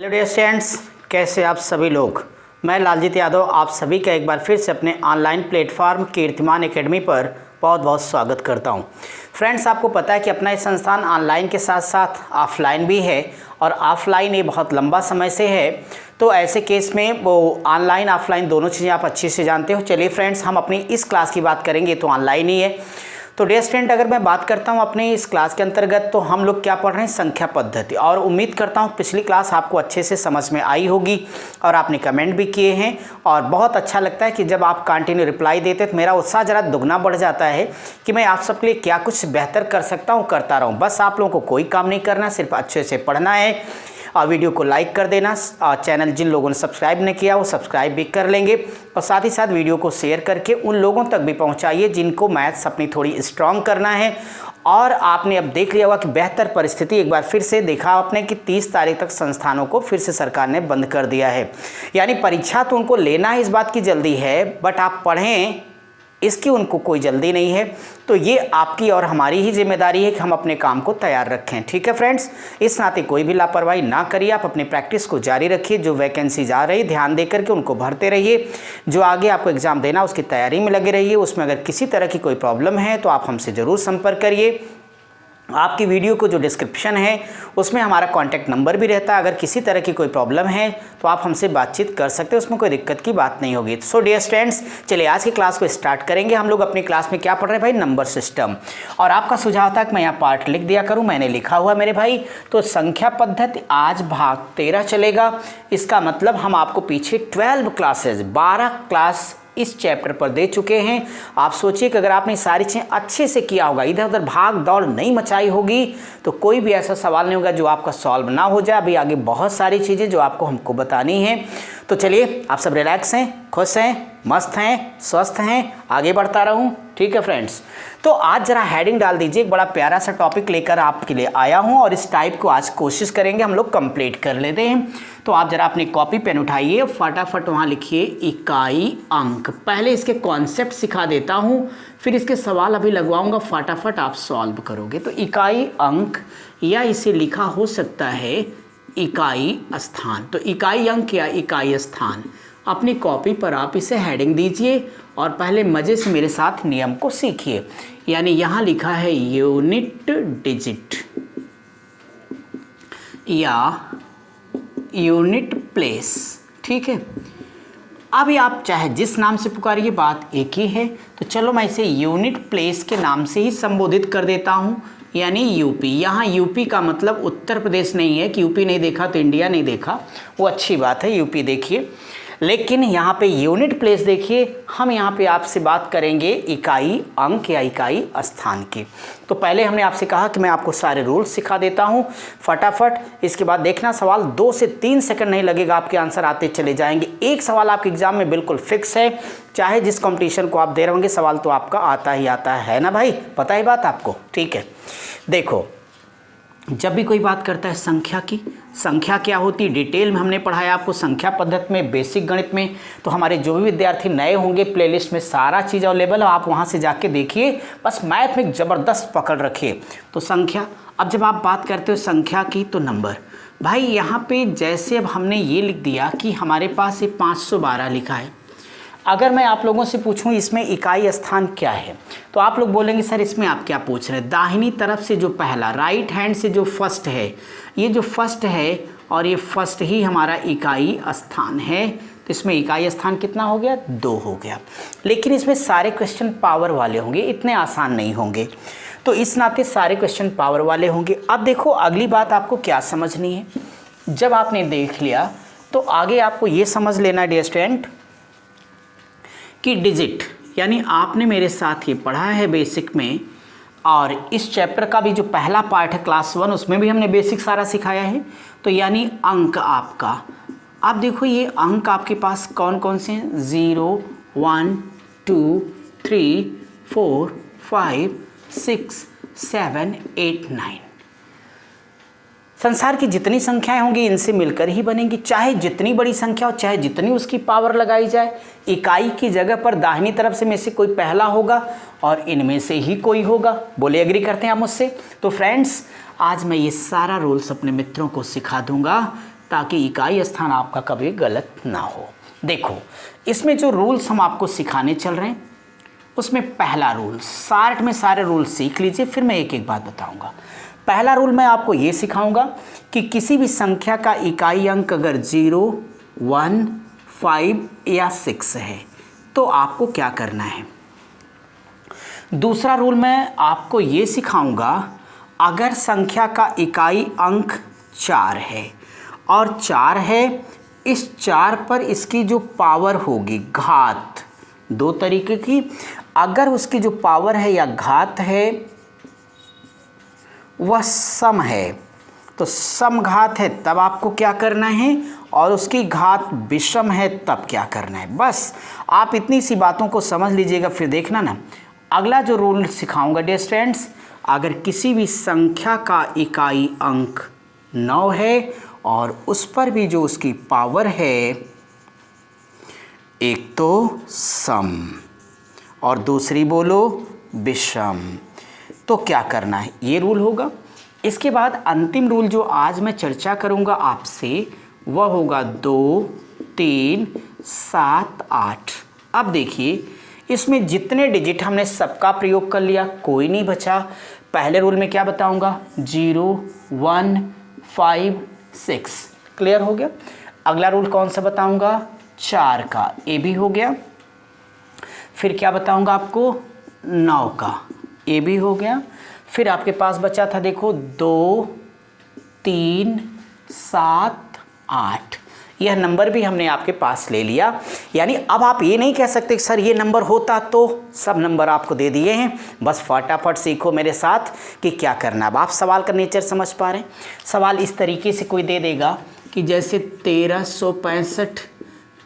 Hello dear students, कैसे आप सभी लोग। मैं लालजीत यादव आप सभी का एक बार फिर से अपने ऑनलाइन प्लेटफॉर्म कीर्तिमान एकेडमी पर बहुत बहुत स्वागत करता हूं। फ्रेंड्स, आपको पता है कि अपना ये संस्थान ऑनलाइन के साथ साथ ऑफलाइन भी है और ऑफलाइन ये बहुत लंबा समय से है। तो ऐसे केस में वो ऑनलाइन ऑफलाइन दोनों चीज़ें आप अच्छे से जानते हो। चलिए फ्रेंड्स, हम अपनी इस क्लास की बात करेंगे तो ऑनलाइन ही है। तो डियर स्टूडेंट, अगर मैं बात करता हूं अपने इस क्लास के अंतर्गत तो हम लोग क्या पढ़ रहे हैं, संख्या पद्धति। और उम्मीद करता हूं पिछली क्लास आपको अच्छे से समझ में आई होगी और आपने कमेंट भी किए हैं। और बहुत अच्छा लगता है कि जब आप कंटिन्यू रिप्लाई देते तो मेरा उत्साह ज़रा दुगना बढ़ जाता है कि मैं आप सबके लिए क्या कुछ बेहतर कर सकता हूँ, करता रहूँ। बस आप लोगों को कोई काम नहीं करना, सिर्फ अच्छे से पढ़ना है। और वीडियो को लाइक कर देना। चैनल जिन लोगों ने सब्सक्राइब नहीं किया वो सब्सक्राइब भी कर लेंगे। और साथ ही साथ वीडियो को शेयर करके उन लोगों तक भी पहुंचाइए जिनको मैथ्स अपनी थोड़ी स्ट्रांग करना है। और आपने अब देख लिया होगा कि बेहतर परिस्थिति एक बार फिर से देखा आपने कि 30 तारीख तक संस्थानों को फिर से सरकार ने बंद कर दिया है। यानी परीक्षा तो उनको लेना है, इस बात की जल्दी है, बट आप पढ़ें इसकी उनको कोई जल्दी नहीं है। तो ये आपकी और हमारी ही जिम्मेदारी है कि हम अपने काम को तैयार रखें। ठीक है फ्रेंड्स, इस नाते कोई भी लापरवाही ना करिए, आप अपनी प्रैक्टिस को जारी रखिए। जो वैकेंसीज आ रही ध्यान दे करके उनको भरते रहिए। जो आगे आपको एग्ज़ाम देना उसकी तैयारी में लगे रहिए। उसमें अगर किसी तरह की कोई प्रॉब्लम है तो आप हमसे ज़रूर संपर्क करिए। आपकी वीडियो को जो डिस्क्रिप्शन है उसमें हमारा कॉन्टैक्ट नंबर भी रहता है। अगर किसी तरह की कोई प्रॉब्लम है तो आप हमसे बातचीत कर सकते हैं, उसमें कोई दिक्कत की बात नहीं होगी। सो डियर स्टूडेंट्स, चलिए आज की क्लास को स्टार्ट करेंगे। हम लोग अपनी क्लास में क्या पढ़ रहे हैं भाई, नंबर सिस्टम। और आपका सुझाव था कि मैं यहाँ पार्ट लिख दिया करूँ, मैंने लिखा हुआ मेरे भाई। तो संख्या पद्धति आज भाग 13 चलेगा। इसका मतलब हम आपको पीछे 12 क्लासेज 12 क्लास इस चैप्टर पर दे चुके हैं। आप सोचिए कि अगर आपने सारी चीज़ें अच्छे से किया होगा, इधर उधर भाग दौड़ नहीं मचाई होगी, तो कोई भी ऐसा सवाल नहीं होगा जो आपका सॉल्व ना हो जाए। अभी आगे बहुत सारी चीज़ें जो आपको हमको बतानी है। तो चलिए, आप सब रिलैक्स हैं, खुश हैं, मस्त हैं, स्वस्थ हैं, आगे बढ़ता रहूं। ठीक है फ्रेंड्स, तो आज जरा हेडिंग डाल दीजिए। एक बड़ा प्यारा सा टॉपिक लेकर आपके लिए आया हूं और इस टाइप को आज कोशिश करेंगे हम लोग कंप्लीट कर लेते हैं। तो आप जरा अपनी कॉपी पेन उठाइए, फटाफट वहां लिखिए इकाई अंक। पहले इसके कॉन्सेप्ट सिखा देता हूं, फिर इसके सवाल अभी लगवाऊंगा, फटाफट आप सॉल्व करोगे। तो इकाई अंक, या इसे लिखा हो सकता है इकाई स्थान। तो इकाई अंक या इकाई स्थान, अपनी कॉपी पर आप इसे हेडिंग दीजिए और पहले मज़े से मेरे साथ नियम को सीखिए। यानी यहाँ लिखा है यूनिट डिजिट या यूनिट प्लेस। ठीक है, अभी आप चाहे जिस नाम से पुकारिए, बात एक ही है। तो चलो मैं इसे यूनिट प्लेस के नाम से ही संबोधित कर देता हूँ, यानी यूपी। यहाँ यूपी का मतलब उत्तर प्रदेश नहीं है कि यूपी नहीं देखा तो इंडिया नहीं देखा, वो अच्छी बात है, यूपी देखिए। लेकिन यहाँ पे यूनिट प्लेस देखिए, हम यहाँ पे आपसे बात करेंगे इकाई अंक या इकाई स्थान की। तो पहले हमने आपसे कहा कि मैं आपको सारे रूल्स सिखा देता हूँ फटाफट। इसके बाद देखना, सवाल 2 से 3 सेकंड नहीं लगेगा, आपके आंसर आते चले जाएंगे। एक सवाल आपके एग्जाम में बिल्कुल फिक्स है, चाहे जिस कंपटीशन को आप दे रहे होंगे सवाल तो आपका आता ही आता है ना भाई, पता है बात आपको। ठीक है, देखो, जब भी कोई बात करता है संख्या की, संख्या क्या होती है डिटेल में हमने पढ़ाया आपको संख्या पद्धति में, बेसिक गणित में। तो हमारे जो भी विद्यार्थी नए होंगे, प्लेलिस्ट में सारा चीज़ अवेलेबल है, आप वहाँ से जाके देखिए। बस मैथ में ज़बरदस्त पकड़ रखिए। तो संख्या, अब जब आप बात करते हो संख्या की तो नंबर, भाई यहाँ पे जैसे अब हमने ये लिख दिया कि हमारे पास ये 512 लिखा है। अगर मैं आप लोगों से पूछूं इसमें इकाई स्थान क्या है, तो आप लोग बोलेंगे सर इसमें आप क्या पूछ रहे हैं। दाहिनी तरफ से जो पहला, राइट हैंड से जो फर्स्ट है, ये जो फर्स्ट है और ये फर्स्ट ही हमारा इकाई स्थान है। तो इसमें इकाई स्थान कितना हो गया, 2 हो गया। लेकिन इसमें सारे क्वेश्चन पावर वाले होंगे, इतने आसान नहीं होंगे। तो इस नाते सारे क्वेश्चन पावर वाले होंगे। अब देखो अगली बात आपको क्या समझनी है। जब आपने देख लिया तो आगे आपको ये समझ लेना डियर स्टूडेंट कि डिजिट, यानी आपने मेरे साथ ये पढ़ा है बेसिक में, और इस चैप्टर का भी जो पहला पार्ट है क्लास 1 उसमें भी हमने बेसिक सारा सिखाया है। तो यानी अंक आपका, अब देखो ये अंक आपके पास कौन कौन से हैं, 0 1 2 3 4 5 6 7 8 9। संसार की जितनी संख्याएं होंगी इनसे मिलकर ही बनेंगी। चाहे जितनी बड़ी संख्या हो, चाहे जितनी उसकी पावर लगाई जाए, इकाई की जगह पर दाहिनी तरफ से में से कोई पहला होगा और इनमें से ही कोई होगा। बोले एग्री करते हैं आप मुझसे। तो फ्रेंड्स, आज मैं ये सारा रूल्स अपने मित्रों को सिखा दूंगा ताकि इकाई स्थान आपका कभी गलत ना हो। देखो इसमें जो रूल्स हम आपको सिखाने चल रहे हैं उसमें पहला रूल, शार्ट में सारे रूल सीख लीजिए, फिर मैं एक एक बात बताऊंगा। पहला रूल मैं आपको ये सिखाऊंगा कि किसी भी संख्या का इकाई अंक अगर 0, 1, 5 या 6 है तो आपको क्या करना है। दूसरा रूल मैं आपको ये सिखाऊंगा, अगर संख्या का इकाई अंक 4 है और 4 है, इस 4 पर इसकी जो पावर होगी, घात, दो तरीके की, अगर उसकी जो पावर है या घात है वह सम है तो समघात है तब आपको क्या करना है, और उसकी घात विषम है तब क्या करना है। बस आप इतनी सी बातों को समझ लीजिएगा, फिर देखना ना अगला जो रूल सिखाऊंगा डियर स्टूडेंट्स, अगर किसी भी संख्या का इकाई अंक 9 है और उस पर भी जो उसकी पावर है एक तो सम और दूसरी बोलो विषम, तो क्या करना है, ये रूल होगा। इसके बाद अंतिम रूल जो आज मैं चर्चा करूंगा आपसे वह होगा 2, 3, 7, 8। अब देखिए इसमें जितने डिजिट हमने सबका प्रयोग कर लिया, कोई नहीं बचा। पहले रूल में क्या बताऊंगा, 0, 1, 5, 6, क्लियर हो गया। अगला रूल कौन सा बताऊंगा, 4 का, ये भी हो गया। फिर क्या बताऊंगा आपको, 9 का, ये भी हो गया। फिर आपके पास बचा था देखो 2, 3, 7, 8, यह नंबर भी हमने आपके पास ले लिया। यानी अब आप ये नहीं कह सकते कि सर ये नंबर होता, तो सब नंबर आपको दे दिए हैं। बस फटाफट सीखो मेरे साथ कि क्या करना। अब आप सवाल का नेचर समझ पा रहे हैं। सवाल इस तरीके से कोई दे देगा कि जैसे 1365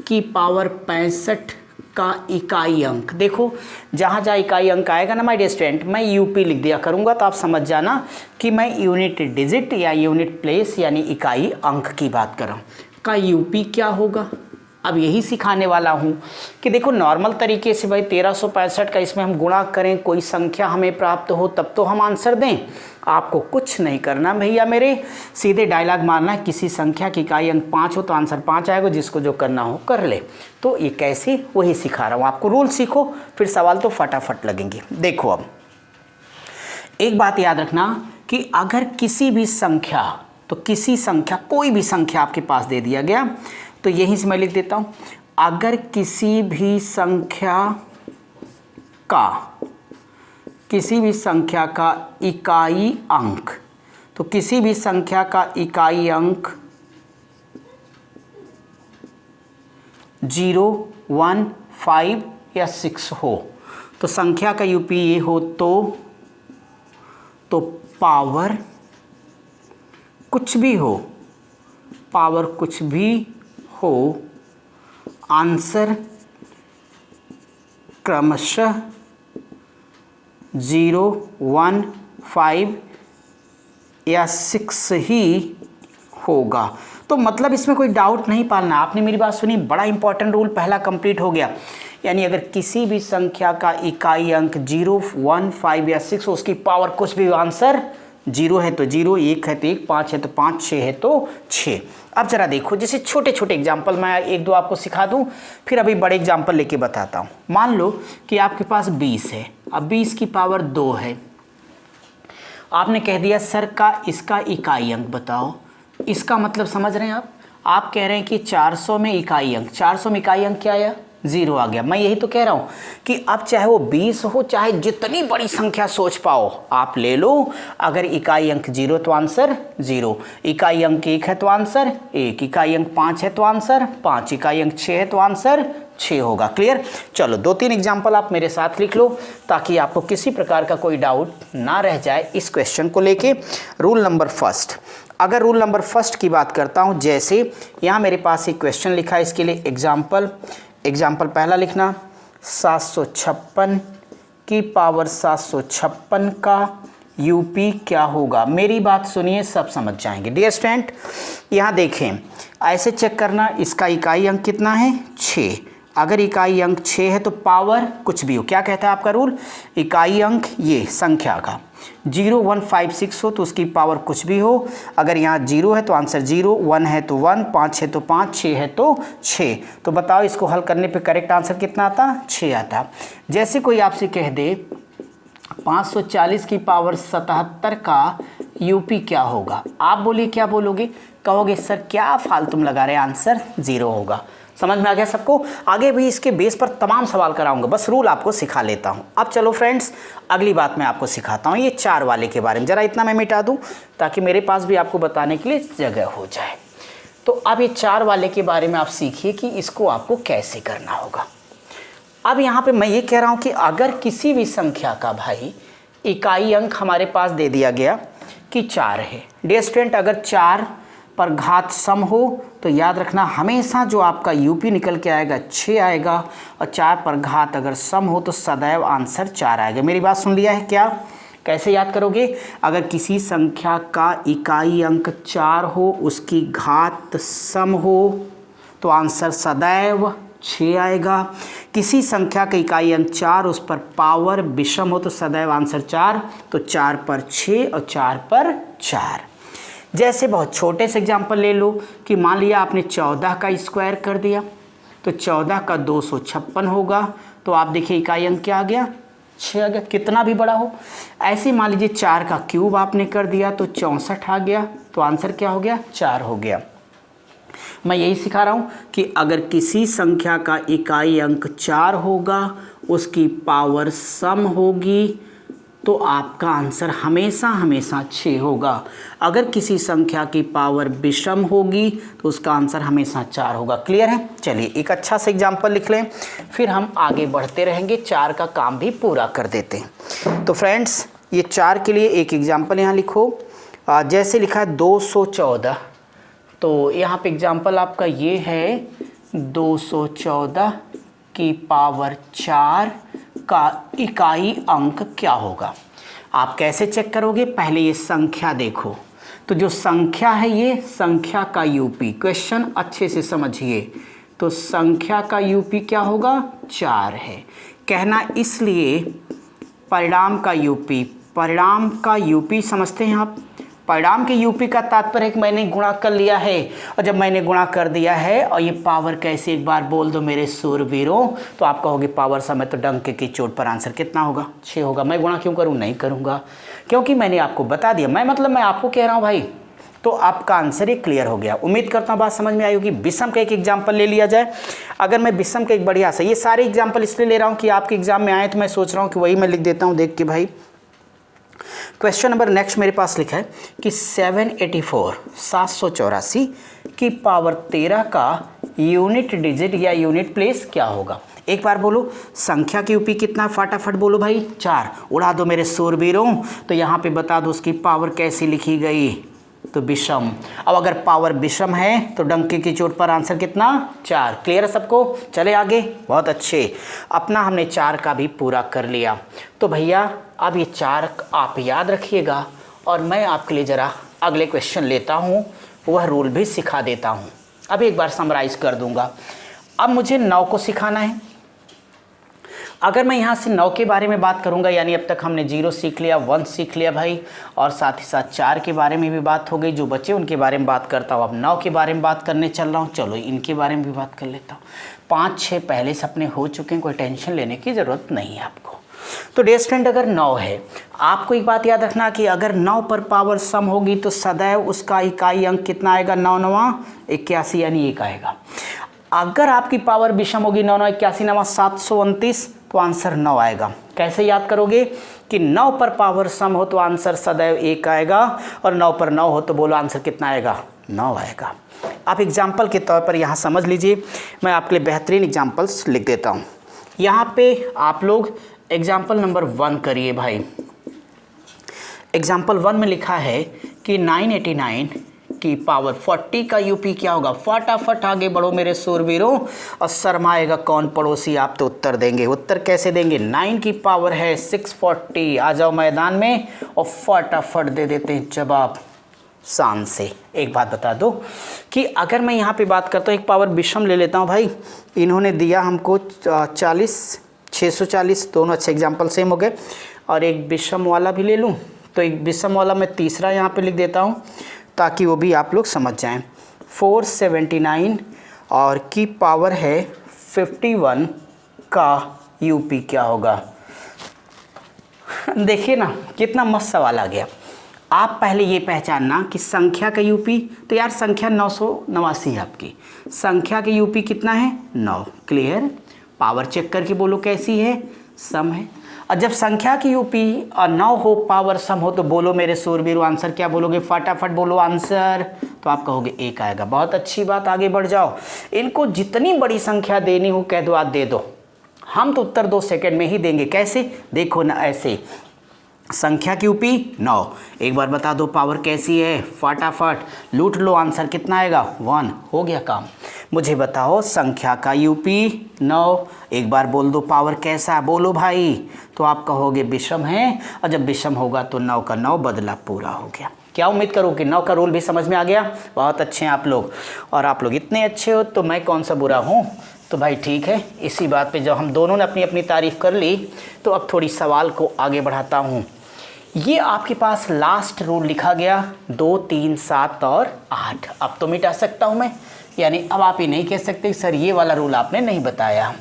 की पावर 65 का इकाई अंक, देखो जहाँ जहाँ इकाई अंक आएगा ना माय डियर स्टूडेंट, मैं यूपी लिख दिया करूँगा, तो आप समझ जाना कि मैं यूनिट डिजिट या यूनिट प्लेस यानी इकाई अंक की बात कर रहा हूँ। का यूपी क्या होगा, अब यही सिखाने वाला हूँ कि देखो नॉर्मल तरीके से भाई 1365 का इसमें हम गुणा करें, कोई संख्या हमें प्राप्त हो तब तो हम आंसर दें। आपको कुछ नहीं करना भैया मेरे, सीधे डायलॉग मारना है, किसी संख्या की इकाई अंक 5 हो तो आंसर 5 आएगा, जिसको जो करना हो कर ले। तो ये कैसे, वही सिखा रहा हूँ आपको। रूल सीखो फिर सवाल तो फटाफट लगेंगे। देखो अब एक बात याद रखना कि अगर किसी भी संख्या, तो किसी संख्या, कोई भी संख्या आपके पास दे दिया गया, तो यहीं से मैं लिख देता हूं, अगर किसी भी संख्या का इकाई अंक, तो किसी भी संख्या का इकाई अंक 0, 1, 5 या 6 हो, तो संख्या का यूपी ये हो तो पावर कुछ भी हो, पावर कुछ भी हो, आंसर क्रमशः 0, 1, 5 या 6 ही होगा। तो मतलब इसमें कोई डाउट नहीं पालना। आपने मेरी बात सुनी, बड़ा इंपॉर्टेंट रूल पहला कंप्लीट हो गया। यानी अगर किसी भी संख्या का इकाई अंक 0, 1, 5 या 6 हो, उसकी पावर कुछ भी, आंसर 0 है तो 0, 1 है तो 1, 5 है तो 5, 6 है तो 6। अब जरा देखो, जैसे छोटे छोटे एग्जाम्पल मैं एक दो आपको सिखा दूं, फिर अभी बड़े एग्जाम्पल लेके बताता हूं। मान लो कि आपके पास 20 है, अब 20 की पावर 2 है। आपने कह दिया सर का इसका इकाई अंक बताओ। इसका मतलब समझ रहे हैं आप कह रहे हैं कि 400 में इकाई अंक, 400 में इकाई अंक क्या आया, 0 आ गया। मैं यही तो कह रहा हूँ कि अब चाहे वो 20 हो, चाहे जितनी बड़ी संख्या सोच पाओ आप ले लो, अगर इकाई अंक 0 तो आंसर 0, इकाई अंक 1 है तो आंसर 1, इकाई अंक 5 है तो आंसर 5, इकाई अंक 6 है तो आंसर 6 होगा। क्लियर। चलो 2-3 एग्जाम्पल आप मेरे साथ लिख लो ताकि आपको किसी प्रकार का कोई डाउट ना रह जाए इस क्वेश्चन को लेके। रूल नंबर फर्स्ट, अगर रूल नंबर फर्स्ट की बात करता हूँ, जैसे यहाँ मेरे पास एक क्वेश्चन लिखा है, इसके लिए एग्जाम्पल पहला लिखना, 756 की पावर 756 का यूपी क्या होगा। मेरी बात सुनिए, सब समझ जाएंगे। डियर स्टूडेंट यहाँ देखें, ऐसे चेक करना, इसका इकाई अंक कितना है, 6। अगर इकाई अंक 6 है तो पावर कुछ भी हो, क्या कहता है आपका रूल, इकाई अंक ये संख्या का, 0156 हो तो उसकी पावर कुछ भी हो, अगर यहाँ 0 है तो आंसर 0, 1 है तो 1, 5 है तो 5, 6 है तो 6। तो बताओ इसको हल करने पे करेक्ट आंसर कितना आता? 6 आता। जैसे कोई आपसे कह दे 540 की पावर 77 का यूपी क्या होगा, आप बोलिए क्या बोलोगे? कहोगे सर क्या फालतू में लगा रहे, आंसर 0 होगा। समझ में आ गया सबको? आगे भी इसके बेस पर तमाम सवाल कराऊंगा, बस रूल आपको सिखा लेता हूं। अब चलो फ्रेंड्स अगली बात मैं आपको सिखाता हूं, ये 4 वाले के बारे में। ज़रा इतना मैं मिटा दूं ताकि मेरे पास भी आपको बताने के लिए जगह हो जाए। तो अब ये 4 वाले के बारे में आप सीखिए कि इसको आपको कैसे करना होगा। अब यहाँ पे मैं ये कह रहा हूँ कि अगर किसी भी संख्या का भाई इकाई अंक हमारे पास दे दिया गया कि 4 है। डियर स्टूडेंट, अगर 4 पर घात सम हो तो याद रखना हमेशा जो आपका यूपी निकल के आएगा 6 आएगा, और 4 पर घात अगर सम हो तो सदैव आंसर 4 आएगा। मेरी बात सुन लिया है क्या? कैसे याद करोगे? अगर किसी संख्या का इकाई अंक 4 हो, उसकी घात सम हो तो आंसर सदैव 6 आएगा। किसी संख्या का इकाई अंक 4, उस पर पावर विषम हो तो सदैव आंसर 4, तो 4 पर 6 और 4 पर 4। जैसे बहुत छोटे से एग्जांपल ले लो कि मान लिया आपने 14 का स्क्वायर कर दिया तो 14 का 256 होगा, तो आप देखिए इकाई अंक क्या आ गया? 6 आ गया, कितना भी बड़ा हो। ऐसे मान लीजिए 4 का क्यूब आपने कर दिया तो 64 आ गया, तो आंसर क्या हो गया? 4 हो गया। मैं यही सिखा रहा हूँ कि अगर किसी संख्या का इकाई अंक 4 होगा, उसकी पावर सम होगी तो आपका आंसर हमेशा हमेशा 6 होगा। अगर किसी संख्या की पावर विषम होगी तो उसका आंसर हमेशा 4 होगा। क्लियर है? चलिए एक अच्छा सा एग्जाम्पल लिख लें, फिर हम आगे बढ़ते रहेंगे, 4 का काम भी पूरा कर देते हैं। तो फ्रेंड्स ये 4 के लिए एक एग्जाम्पल यहाँ लिखो। जैसे लिखा है 214, तो यहाँ पे एग्जाम्पल आपका ये है 214 की पावर 4 का इकाई अंक क्या होगा। आप कैसे चेक करोगे? पहले ये संख्या देखो, तो जो संख्या है ये संख्या का यूपी, क्वेश्चन अच्छे से समझिए। तो संख्या का यूपी क्या होगा? 4 है। कहना इसलिए परिणाम का यूपी, परिणाम का यूपी समझते हैं आप? परिणाम के यूपी का तात्पर्य है कि मैंने गुणा कर लिया है, और जब मैंने गुणा कर दिया है और ये पावर कैसे एक बार बोल दो मेरे सूरवीरों, तो आप कहोगे पावर समय तो डंके की चोट पर आंसर कितना होगा? 6 होगा। मैं गुणा क्यों करूं? नहीं करूंगा, क्योंकि मैंने आपको बता दिया। मैं आपको कह रहा हूं भाई, तो आपका आंसर ये क्लियर हो गया। उम्मीद करता हूँ बात समझ में आई होगी। विषम का एक एग्जाम्पल ले लिया जाए। अगर मैं विषम का एक बढ़िया सा, ये सारे एग्जाम्पल इसलिए ले रहा हूँ कि आपके एग्जाम में आए तो मैं सोच रहा हूँ कि वही मैं लिख देता हूँ देख के भाई। क्वेश्चन नंबर नेक्स्ट मेरे पास लिखा है कि 784 की पावर 13 का यूनिट डिजिट या यूनिट प्लेस क्या होगा? एक बार बोलो, संख्या की यूपी कितना? फटाफट बोलो भाई। 4। उड़ा दो मेरे सूरवीरों। तो यहाँ पे बता दो उसकी पावर कैसी लिखी गई? तो विषम। अब अगर पावर विषम है तो डंके की चोट पर आंसर कितना? 4। क्लियर है सबको? चले आगे। बहुत अच्छे, अपना हमने 4 का भी पूरा कर लिया। तो भैया अब ये 4 आप याद रखिएगा, और मैं आपके लिए ज़रा अगले क्वेश्चन लेता हूँ, वह रूल भी सिखा देता हूँ। अब एक बार समराइज़ कर दूँगा। अब मुझे 9 को सिखाना है। अगर मैं यहाँ से 9 के बारे में बात करूँगा, यानी अब तक हमने 0 सीख लिया, 1 सीख लिया भाई, और साथ ही साथ 4 के बारे में भी बात हो गई। जो बच्चे उनके बारे में बात करता हूँ, अब 9 के बारे में बात करने चल रहा हूँ। चलो इनके बारे में भी बात कर लेता हूँ। 5-6 पहले से अपने हो चुके हैं, कोई टेंशन लेने की ज़रूरत नहीं है आपको। तो डियर स्टूडेंट, अगर 9 है, आपको एक बात याद रखना कि अगर 9 पर पावर सम होगी तो सदैव उसका इकाई अंक कितना आएगा? 9 9 81 यानी 1 आएगा। अगर आपकी पावर विषम होगी 9 9 81 9 729, तो आंसर 9 आएगा। कैसे याद करोगे कि 9 पर पावर सम हो तो आंसर सदैव 1 आएगा, और 9 पर 9 हो तो बोलो आंसर कितना आएगा? 9 आएगा। आप एग्जाम्पल के तौर पर यहाँ समझ लीजिए, मैं आपके लिए बेहतरीन एग्जाम्पल्स लिख देता हूँ। यहाँ पे आप लोग एग्जाम्पल नंबर 1 करिए भाई। एग्जाम्पल 1 में लिखा है कि 989 की पावर 40 का यूपी क्या होगा? फटाफट आगे बढ़ो मेरे सूरवीरों, और शर्माएगा कौन पड़ोसी? आप तो उत्तर देंगे। उत्तर कैसे देंगे? 9 की पावर है 640। आ जाओ मैदान में और फटाफट दे देते हैं जवाब शान से। एक बात बता दो कि अगर मैं यहाँ पे बात करता हूँ, एक पावर विषम ले लेता हूँ भाई। इन्होंने दिया हमको 40, 640, दोनों अच्छे एग्जाम्पल सेम हो गए। और एक विषम वाला भी ले लूँ, तो एक विषम वाला मैं तीसरा यहाँ पे लिख देता हूँ ताकि वो भी आप लोग समझ जाएं। 479 और की पावर है 51 का यूपी क्या होगा। देखिए ना कितना मस्त सवाल आ गया। आप पहले ये पहचानना कि संख्या का यूपी, तो यार संख्या 989 है आपकी, संख्या के यूपी कितना है 9, क्लियर। पावर चेक करके बोलो कैसी है, सम है। और जब संख्या की यूपी 9 हो, पावर सम हो, तो बोलो मेरे सूरबीर आंसर क्या बोलोगे, फटाफट बोलो आंसर। तो आप कहोगे 1 आएगा। बहुत अच्छी बात, आगे बढ़ जाओ। इनको जितनी बड़ी संख्या देनी हो कह दो, आज दे दो, हम तो उत्तर 2 सेकंड में ही देंगे। कैसे, देखो ना ऐसे, संख्या की यूपी 9, एक बार बता दो पावर कैसी है, फटाफट लूट लो, आंसर कितना आएगा 1, हो गया काम। मुझे बताओ संख्या का यूपी 9, एक बार बोल दो पावर कैसा, बोलो भाई। तो आप कहोगे विषम है, और जब विषम होगा तो 9 का 9 बदला पूरा हो गया। क्या उम्मीद करूँ कि 9 का रूल भी समझ में आ गया। बहुत अच्छे हैं आप लोग, और आप लोग इतने अच्छे हो तो मैं कौन सा बुरा हूँ। तो भाई ठीक है, इसी बात पे जब हम दोनों ने अपनी अपनी तारीफ़ कर ली, तो अब थोड़ी सवाल को आगे बढ़ाता हूँ। ये आपके पास लास्ट रूल लिखा गया 2, 3, 7 और 8। अब तो मिटा सकता हूँ मैं, यानी अब आप ये नहीं कह सकते सर ये वाला रूल आपने नहीं बताया।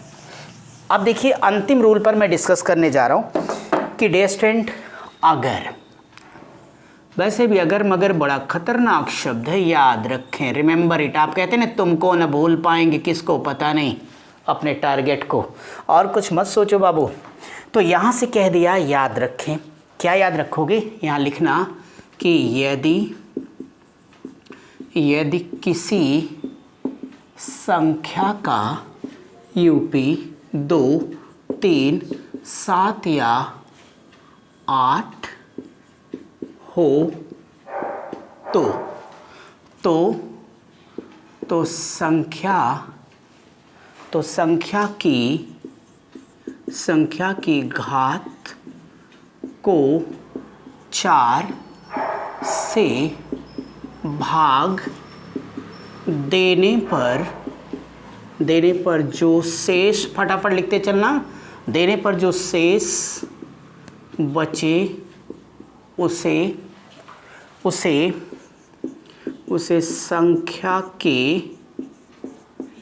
अब देखिए अंतिम रूल पर मैं डिस्कस करने जा रहा हूँ कि डियर स्टूडेंट, अगर, वैसे भी अगर मगर बड़ा खतरनाक शब्द है, याद रखें, रिमेंबर इट। आप कहते हैं ना तुमको न भूल पाएंगे, किसको पता नहीं, अपने टारगेट को। और कुछ मत सोचो बाबू। तो यहाँ से कह दिया याद रखें। क्या याद रखोगे, यहाँ लिखना कि यदि किसी संख्या का यूपी 2, 3, 7 या 8 हो तो संख्या की घात को 4 से भाग देने पर जो शेष, फटाफट लिखते चलना, देने पर जो शेष बचे उसे संख्या के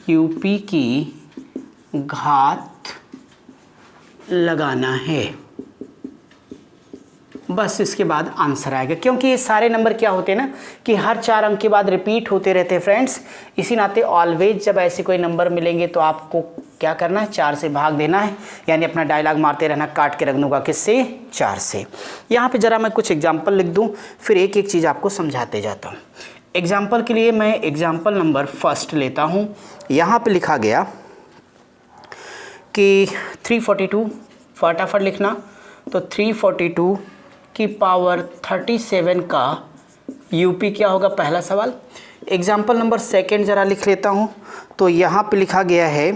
यूपी की घात लगाना है। बस इसके बाद आंसर आएगा, क्योंकि ये सारे नंबर क्या होते हैं ना कि हर 4 अंक के बाद रिपीट होते रहते हैं फ्रेंड्स। इसी नाते ऑलवेज जब ऐसे कोई नंबर मिलेंगे तो आपको क्या करना है, 4 से भाग देना है, यानी अपना डायलॉग मारते रहना, काट के रख दूंगा किससे, 4 से। यहाँ पे ज़रा मैं कुछ एग्जाम्पल लिख दूँ, फिर एक एक चीज़ आपको समझाते जाता हूँ। एग्जाम्पल के लिए मैं एग्जाम्पल नंबर फर्स्ट लेता हूँ। यहाँ पर लिखा गया कि 342, फटाफट लिखना, तो 342 की पावर 37 का यूपी क्या होगा, पहला सवाल। एग्जाम्पल नंबर सेकंड ज़रा लिख लेता हूँ, तो यहाँ पे लिखा गया है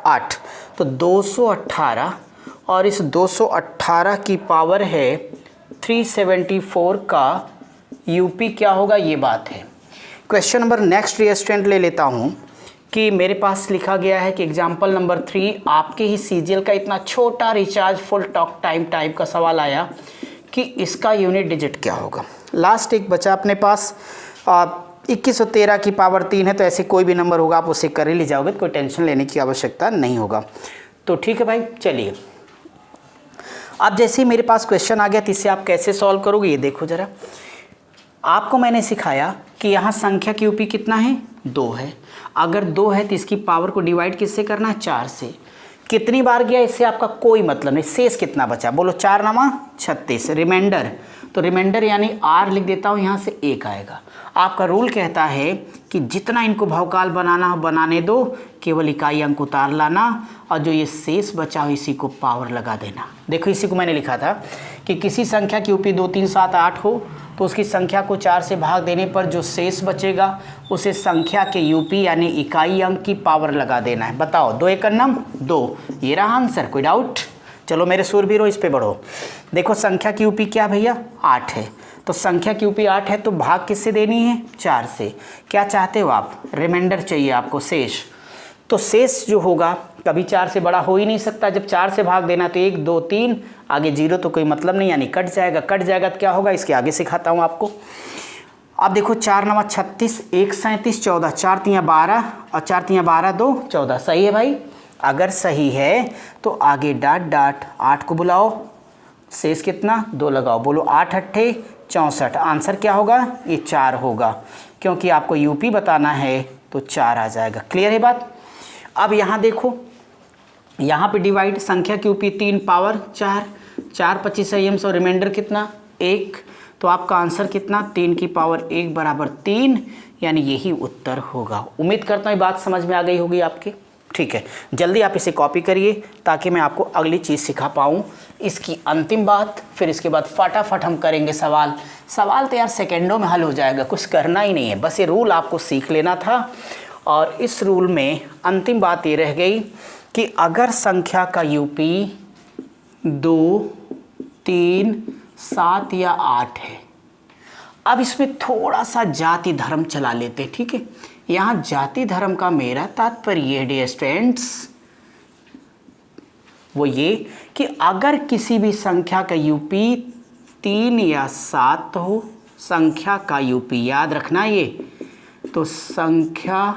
8, तो 218, और इस 218 की पावर है 374 का यूपी क्या होगा, ये बात है। क्वेश्चन नंबर नेक्स्ट स्टूडेंट ले लेता हूँ कि मेरे पास लिखा गया है कि एग्जाम्पल नंबर 3 आपके ही सीजीएल का इतना छोटा recharge full talk time type का सवाल आया कि इसका यूनिट डिजिट क्या होगा। लास्ट एक बचा अपने पास 2113 की पावर 3 है, तो ऐसे कोई भी नंबर होगा आप उसे कर ही ले जाओगे, तो कोई टेंशन लेने की आवश्यकता नहीं होगा। तो ठीक है भाई, चलिए अब जैसे ही मेरे पास क्वेश्चन आ गया तो इसे आप कैसे सॉल्व करोगे, ये देखो ज़रा। आपको मैंने सिखाया कि यहाँ संख्या की यूपी कितना है, 2 है। अगर 2 है तो इसकी पावर को डिवाइड किससे करना है, 4 से। कितनी बार गया इससे आपका कोई मतलब नहीं, शेष कितना बचा बोलो, 4 नामा 36, रिमाइंडर, तो रिमाइंडर यानी आर लिख देता हूँ, यहाँ से 1 आएगा। आपका रूल कहता है कि जितना इनको भावकाल बनाना हो बनाने दो, केवल इकाई अंक उतार लाना, और जो ये शेष बचा हो इसी को पावर लगा देना। देखो इसी को मैंने लिखा था कि किसी संख्या की यूपी 2, 3, 7, 8 हो तो उसकी संख्या को 4 से भाग देने पर जो शेष बचेगा उसे संख्या के यूपी यानी इकाई अंक की पावर लगा देना है। बताओ 2 1 नम 2, ये रहा आंसर, कोई डाउट। चलो मेरे सूरबीरो इस पे बढ़ो। देखो संख्या की यूपी क्या भैया 8 है, तो संख्या की यूपी 8 है तो भाग किससे देनी है, 4 से। क्या चाहते हो आप, रिमाइंडर चाहिए आपको, शेष। तो शेष जो होगा कभी 4 से बड़ा हो ही नहीं सकता। जब 4 से भाग देना तो 1 2 3, आगे 0 तो कोई मतलब नहीं, यानी कट जाएगा। कट जाएगा तो क्या होगा, इसके आगे सिखाता हूँ आपको। अब देखो 4 9 36, 1 37 14, 4 3 12 और 4 3 12 2 14। सही है भाई? अगर सही है तो आगे डाट डाट 8 को बुलाओ, शेष कितना 2 लगाओ, बोलो 8 8 64। आंसर क्या होगा, ये 4 होगा, क्योंकि आपको यूपी बताना है तो 4 आ जाएगा। क्लियर है बात? अब यहाँ देखो, यहाँ पे डिवाइड, संख्या की यूपी 3 पावर 4, 4 25 संयम और रिमाइंडर कितना 1, तो आपका आंसर कितना 3 की पावर 1 बराबर 3, यानी यही उत्तर होगा। उम्मीद करता हूँ ये बात समझ में आ गई होगी आपकी। ठीक है, जल्दी आप इसे कॉपी करिए ताकि मैं आपको अगली चीज़ सिखा पाऊँ। इसकी अंतिम बात, फिर इसके बाद फटाफट हम करेंगे सवाल। सवाल तो यार सेकेंडों में हल हो जाएगा, कुछ करना ही नहीं है, बस ये रूल आपको सीख लेना था। और इस रूल में अंतिम बात ये रह गई कि अगर संख्या का यूपी 2 3 7 या 8 है, अब इसमें थोड़ा सा जाति धर्म चला लेते हैं। ठीक है, यहाँ जाति धर्म का मेरा तात्पर्य डियर स्टूडेंट्स वो ये कि अगर किसी भी संख्या का यूपी 3 या 7 हो, संख्या का यूपी याद रखना ये, तो संख्या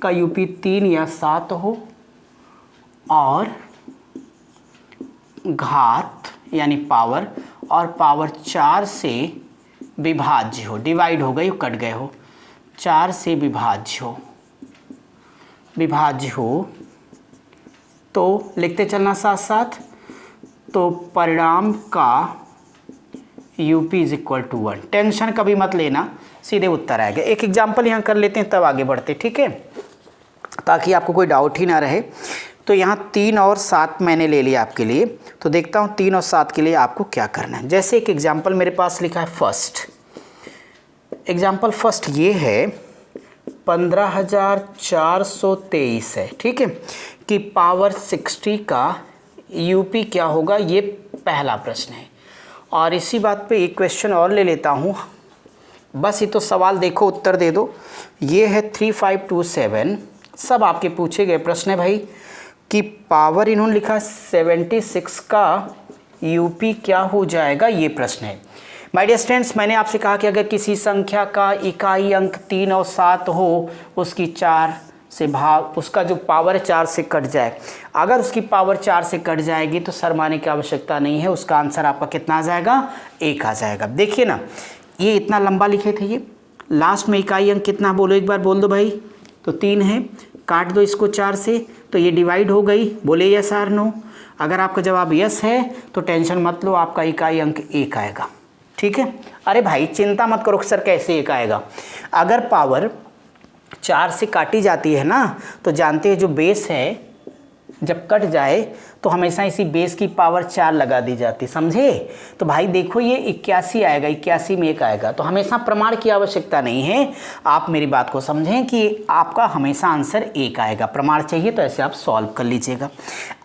का यूपी 3 या 7 हो और घात यानी पावर, और पावर 4 से विभाज्य हो, डिवाइड हो गई, कट गए हो, 4 से विभाज्य हो, तो लिखते चलना साथ साथ, तो परिणाम का UP is equal to 1। Tension कभी मत लेना, सीधे उत्तर आएगा। एक एग्जाम्पल यहाँ कर लेते हैं तब आगे बढ़ते, ठीक है, ताकि आपको कोई डाउट ही ना रहे। तो यहाँ 3 और 7 मैंने ले लिया आपके लिए, तो देखता हूँ 3 और 7 के लिए आपको क्या करना है। जैसे एक एग्जाम्पल मेरे पास लिखा है फर्स्ट एग्जाम्पल, फर्स्ट ये है 15,423 है, ठीक है, कि पावर 60 का यूपी क्या होगा, ये पहला प्रश्न है। और इसी बात पे एक क्वेश्चन और ले लेता हूँ, बस ये तो सवाल देखो उत्तर दे दो। ये है 3527, सब आपके पूछे गए प्रश्न है भाई, कि पावर इन्होंने लिखा 76 का यूपी क्या हो जाएगा, ये प्रश्न है। माय डियर स्टूडेंट्स, मैंने आपसे कहा कि अगर किसी संख्या का इकाई अंक 3 और 7 हो, उसकी 4 से भाग, उसका जो पावर 4 से कट जाए, अगर उसकी पावर 4 से कट जाएगी तो शर्माने की आवश्यकता नहीं है, उसका आंसर आपका कितना आ जाएगा, 1 आ जाएगा। देखिए ना, ये इतना लंबा लिखे थे, ये लास्ट में इकाई अंक कितना बोलो, एक बार बोल दो भाई, तो 3 है, काट दो इसको 4 से, तो ये डिवाइड हो गई, बोले यस आर नो। अगर आपका जवाब यस है तो टेंशन मत लो, आपका इकाई अंक 1 आएगा, ठीक है। अरे भाई चिंता मत करो सर कैसे 1 आएगा, अगर पावर 4 से काटी जाती है ना, तो जानते हैं जो बेस है जब कट जाए तो हमेशा इसी बेस की पावर 4 लगा दी जाती, समझे। तो भाई देखो ये 81 आएगा, 81 में 1 आएगा, तो हमेशा प्रमाण की आवश्यकता नहीं है। आप मेरी बात को समझें कि आपका हमेशा आंसर 1 आएगा, प्रमाण चाहिए तो ऐसे आप सॉल्व कर लीजिएगा।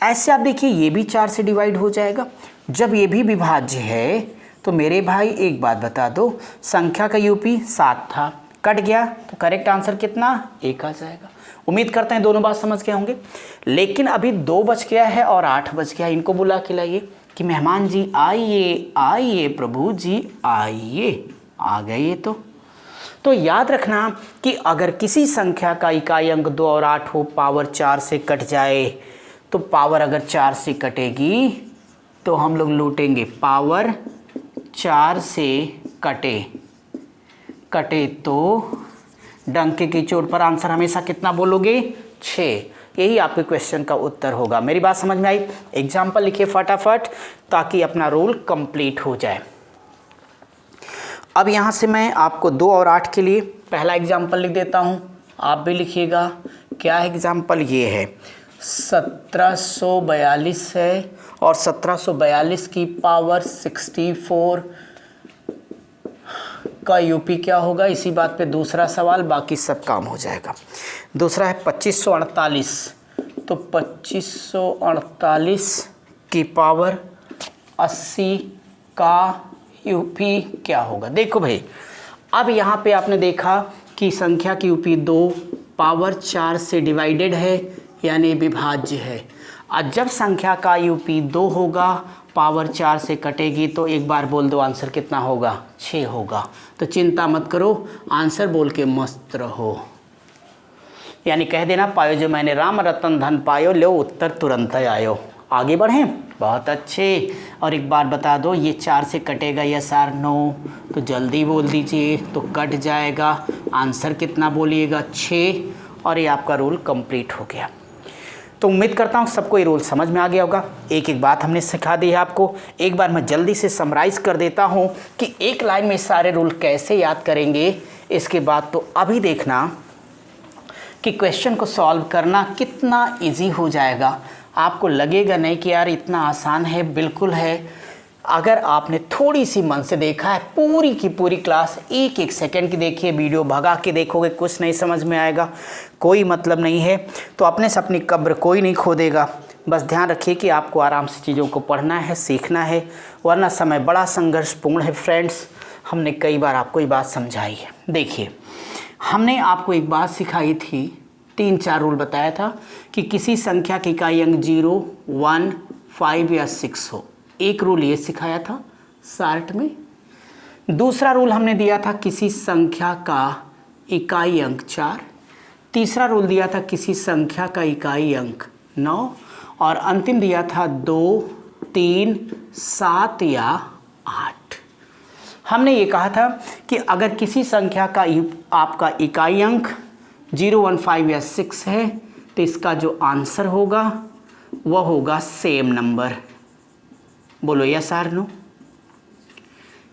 ऐसे आप देखिए ये भी 4 से डिवाइड हो जाएगा, जब ये भी विभाज्य है तो मेरे भाई एक बात बता दो, संख्या का यूपी 7 था, कट गया तो करेक्ट आंसर कितना, 1 आ जाएगा। उम्मीद करते हैं दोनों बात समझ गए होंगे। लेकिन अभी 2 बज गया है और 8 बज गया, इनको बुला के लाइए कि मेहमान जी आइए आइए, प्रभु जी आइए, आ गए ये तो याद रखना कि अगर किसी संख्या का इकाई अंक 2 और 8 हो, पावर 4 से कट जाए, तो पावर अगर 4 से कटेगी तो हम लोग लूटेंगे, पावर 4 से कटे तो डंके की चोट पर आंसर हमेशा कितना बोलोगे, 6। यही आपके क्वेश्चन का उत्तर होगा। मेरी बात समझ में आई? एग्जाम्पल लिखिए फटाफट ताकि अपना रोल कंप्लीट हो जाए। अब यहाँ से मैं आपको 2 और 8 के लिए पहला एग्जाम्पल लिख देता हूँ, आप भी लिखिएगा। क्या एग्जाम्पल ये है, 1742 है और 1742 की पावर 64 का यूपी क्या होगा, इसी बात पे दूसरा सवाल, बाकी सब काम हो जाएगा। दूसरा है 2548, तो 2548 की पावर 80 का यूपी क्या होगा। देखो भाई, अब यहाँ पे आपने देखा कि संख्या की यूपी 2 पावर 4 से डिवाइडेड है यानी विभाज्य है। और जब संख्या का यूपी 2 होगा, पावर 4 से कटेगी, तो एक बार बोल दो आंसर कितना होगा, 6 होगा। तो चिंता मत करो, आंसर बोल के मस्त रहो। यानी कह देना, पायो जो मैंने राम रतन धन पायो, लो उत्तर तुरंत आयो। आगे बढ़ें, बहुत अच्छे। और एक बार बता दो, ये 4 से कटेगा यस आर नो, तो जल्दी बोल दीजिए, तो कट जाएगा। आंसर कितना बोलिएगा, 6। और ये आपका रूल कंप्लीट हो गया। तो उम्मीद करता हूँ सबको ये रूल समझ में आ गया होगा। एक एक बात हमने सिखा दी है आपको। एक बार मैं जल्दी से समराइज कर देता हूँ कि एक लाइन में सारे रूल कैसे याद करेंगे। इसके बाद तो अभी देखना कि क्वेश्चन को सॉल्व करना कितना इजी हो जाएगा। आपको लगेगा नहीं कि यार इतना आसान है, बिल्कुल है। अगर आपने थोड़ी सी मन से देखा है, पूरी की पूरी क्लास एक एक सेकंड की देखिए, वीडियो भगा के देखोगे, कुछ नहीं समझ में आएगा, कोई मतलब नहीं है। तो अपने से अपनी कब्र कोई नहीं खोदेगा। बस ध्यान रखिए कि आपको आराम से चीज़ों को पढ़ना है, सीखना है, वरना समय बड़ा संघर्षपूर्ण है फ्रेंड्स। हमने कई बार आपको ये बात समझाई है। देखिए, हमने आपको एक बात सिखाई थी, 3-4 रूल बताया था कि किसी संख्या की इकाई अंक 0, 1, 5 या 6 हो। एक रूल ये सिखाया था शार्ट में। दूसरा रूल हमने दिया था किसी संख्या का इकाई अंक 4। तीसरा रूल दिया था किसी संख्या का इकाई अंक 9। और अंतिम दिया था 2, 3, 7 या 8। हमने ये कहा था कि अगर किसी संख्या का आपका इकाई अंक 0, 1, 5 या 6 है, तो इसका जो आंसर होगा वह होगा सेम नंबर। बोलो यस आर नो।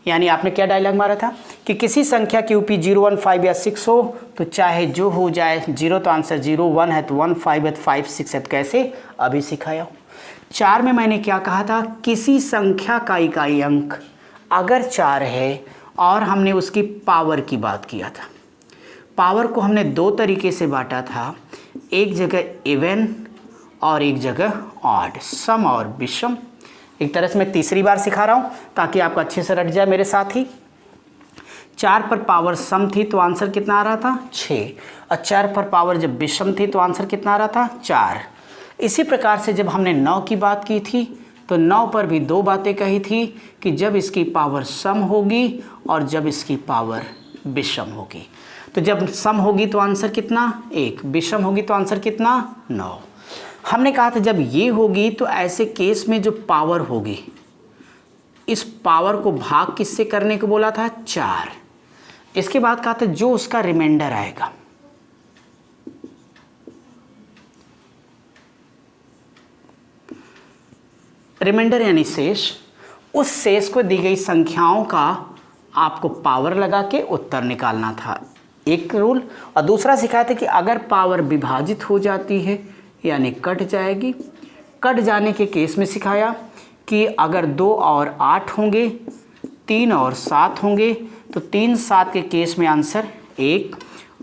यानी आपने क्या डायलॉग मारा था कि किसी संख्या की यूपी 0, 1, 5 या 6 हो, तो चाहे जो हो जाए, 0 तो आंसर 0, 1 है तो 1, 5 है तो 5, 6 है तो कैसे, अभी सिखाया। 4 में मैंने क्या कहा था, किसी संख्या का इकाई अंक अगर 4 है और हमने उसकी पावर की बात किया था। पावर को हमने 2 तरीके से बांटा था, एक जगह इवन और एक जगह ऑड, सम और विषम। एक तरह से मैं तीसरी बार सिखा रहा हूँ ताकि आपको अच्छे से रट जाए मेरे साथ ही। 4 पर पावर सम थी तो आंसर कितना आ रहा था, 6। और 4 पर पावर जब विषम थी तो आंसर कितना आ रहा था, 4। इसी प्रकार से जब हमने 9 की बात की थी तो 9 पर भी 2 बातें कही थी कि जब इसकी पावर सम होगी और जब इसकी पावर विषम होगी। तो जब सम होगी तो आंसर कितना, 1, विषम होगी तो आंसर कितना, 9। हमने कहा था जब ये होगी तो ऐसे केस में जो पावर होगी, इस पावर को भाग किससे करने को बोला था, 4। इसके बाद कहा था जो उसका रिमाइंडर आएगा, रिमाइंडर यानी शेष, उस शेष को दी गई संख्याओं का आपको पावर लगा के उत्तर निकालना था, एक रूल। और दूसरा सिखाया था कि अगर पावर विभाजित हो जाती है यानी कट जाएगी। कट जाने के केस में सिखाया कि अगर 2 और 8 होंगे, 3 और 7 होंगे, तो 3, 7 के केस में आंसर 1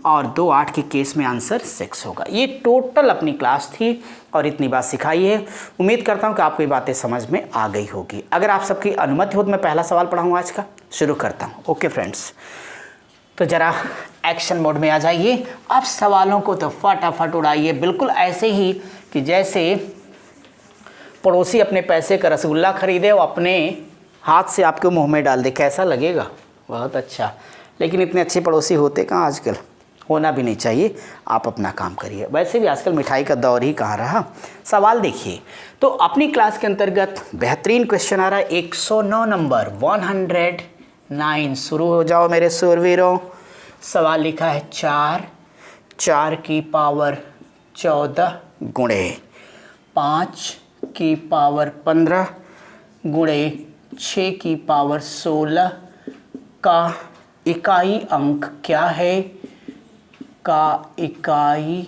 और 2, 8 के केस में आंसर 6 होगा। ये टोटल अपनी क्लास थी और इतनी बात सिखाई है। उम्मीद करता हूँ कि आपको ये बातें समझ में आ गई होगी। अगर आप सबकी अनुमति हो तो मैं पहला सवाल पढ़ाऊँ आज का, शुरू करता हूँ। ओके फ्रेंड्स, तो ज़रा एक्शन मोड में आ जाइए। अब सवालों को तो फटाफट उड़ाइए, बिल्कुल ऐसे ही कि जैसे पड़ोसी अपने पैसे का रसगुल्ला खरीदे और अपने हाथ से आपके मुंह में डाल दे, कैसा लगेगा, बहुत अच्छा। लेकिन इतने अच्छे पड़ोसी होते कहाँ आजकल, होना भी नहीं चाहिए। आप अपना काम करिए। वैसे भी आजकल मिठाई का दौर ही कहाँ रहा। सवाल देखिए, तो अपनी क्लास के अंतर्गत बेहतरीन क्वेश्चन आ रहा है 109 नंबर, 109। शुरू हो जाओ मेरे सूरवीरों। सवाल लिखा है 4 की पावर 14 गुणे 5 की पावर 15 गुणे 6 की पावर 16 का इकाई अंक क्या है, का इकाई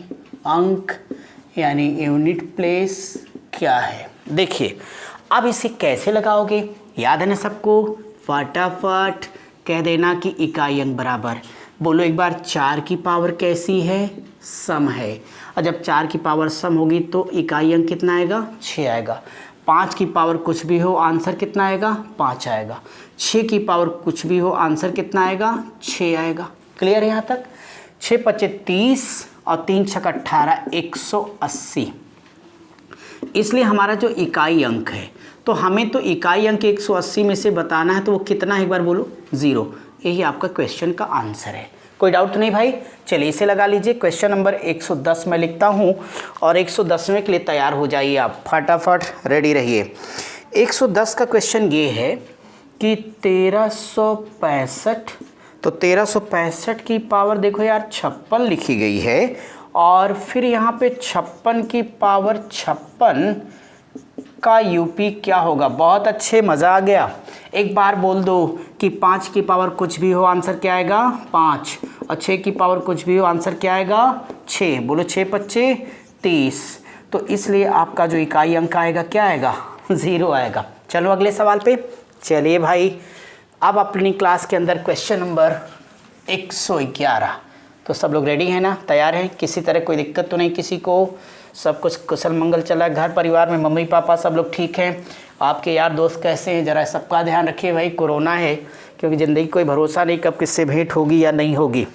अंक यानी यूनिट प्लेस क्या है। देखिए अब इसे कैसे लगाओगे, याद है ना सबको, फटाफट कह देना कि इकाई अंक बराबर, बोलो एक बार 4 की पावर कैसी है, सम है। और जब 4 की पावर सम होगी तो इकाई अंक कितना आएगा, 6 आएगा। 5 की पावर कुछ भी हो आंसर कितना आएगा, 5 आएगा। 6 की पावर कुछ भी हो आंसर कितना आएगा, 6 आएगा। क्लियर है यहाँ तक। 6 × 25 30 और 3 छक 18, 180। इसलिए हमारा जो इकाई अंक है, तो हमें तो इकाई अंक 180 में से बताना है, तो वो कितना है एक बार बोलो, 0। यही आपका क्वेश्चन का आंसर है। कोई डाउट नहीं भाई? चलिए इसे लगा लीजिए। क्वेश्चन नंबर 110 में लिखता हूँ और 110वें के लिए तैयार हो जाइए आप, फटाफट रेडी रहिए। 110 का क्वेश्चन ये है कि 1365, तो 1365 की पावर देखो यार 56 लिखी गई है, और फिर यहाँ पे 56 की पावर 56 का यूपी क्या होगा? बहुत अच्छे, मज़ा आ गया। एक बार बोल दो कि 5 की पावर कुछ भी हो, आंसर क्या आएगा? 5। और 6 की पावर कुछ भी हो, आंसर क्या आएगा? 6। बोलो 6 पच्चे 30। तो इसलिए आपका जो इकाई अंक आएगा क्या आएगा? 0 आएगा। चलो अगले सवाल पे चलिए भाई। अब अपनी क्लास के अंदर क्वेश्चन नंबर 111। तो सब लोग रेडी हैं ना, तैयार हैं? किसी तरह कोई दिक्कत तो नहीं किसी को? सब कुछ कुशल मंगल चला है? घर परिवार में मम्मी पापा सब लोग ठीक हैं? आपके यार दोस्त कैसे हैं? ज़रा सबका ध्यान रखिए भाई, कोरोना है, क्योंकि ज़िंदगी कोई भरोसा नहीं कब किससे भेंट होगी या नहीं होगी।